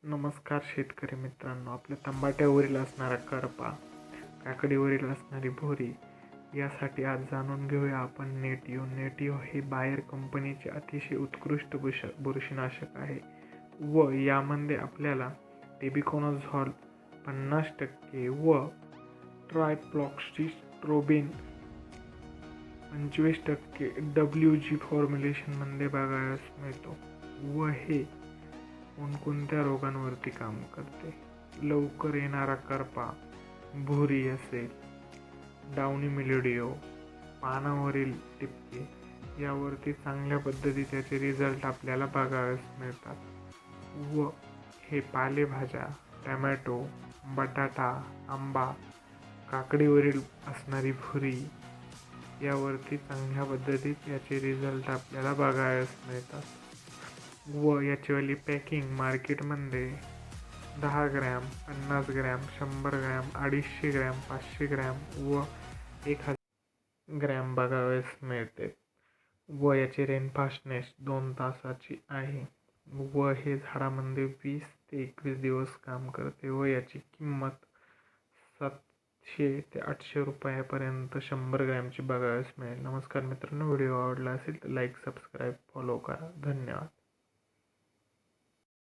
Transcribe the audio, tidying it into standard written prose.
नमस्कार शेतकरी मित्रांनो. आपल्या तंबाट्यावरील असणारा करपा, काकडीवरील असणारी भोरी यासाठी आज जाणून घेऊया आपण नेटिव्ह. नेटिव्ह हे बायर कंपनीचे अतिशय उत्कृष्ट बुरशीनाशक आहे व यामध्ये आपल्याला टेबिकोनाझॉल 50% व ट्रायफ्लॉक्सीस्ट्रोबिन 25% WG फॉर्म्युलेशनमध्ये बघायला मिळतो व हे कोणकोणत्या रोगांवरती काम करते. लवकर येणारा करपा, भुरी असेल, डाउनी मिल्ड्यू, पानावरील टिपके यावरती चांगल्या पद्धतीचे त्याचे रिझल्ट आपल्याला बघायला मिळतात व हे पालेभाज्या, टमॅटो, बटाटा, आंबा, काकडीवरील असणारी भुरी यावरती चांगल्या पद्धतीत याचे रिझल्ट आपल्याला बघायला मिळतात व याचीवाली पॅकिंग मार्केटमध्ये 10 gram, 50 gram, 100 gram, 250 gram, 500 gram व 1000 ग्रॅम बघावयास मिळते व याची रेनफास्टनेस 2 तासाची आहे व हे झाडामध्ये 20 ते 21 दिवस काम करते व याची किंमत 700 ते 800 रुपयापर्यंत 100 ग्रॅमची बघावयास मिळेल. नमस्कार मित्रांनो, व्हिडिओ आवडला असेल तर लाईक, सबस्क्राईब, फॉलो करा. धन्यवाद.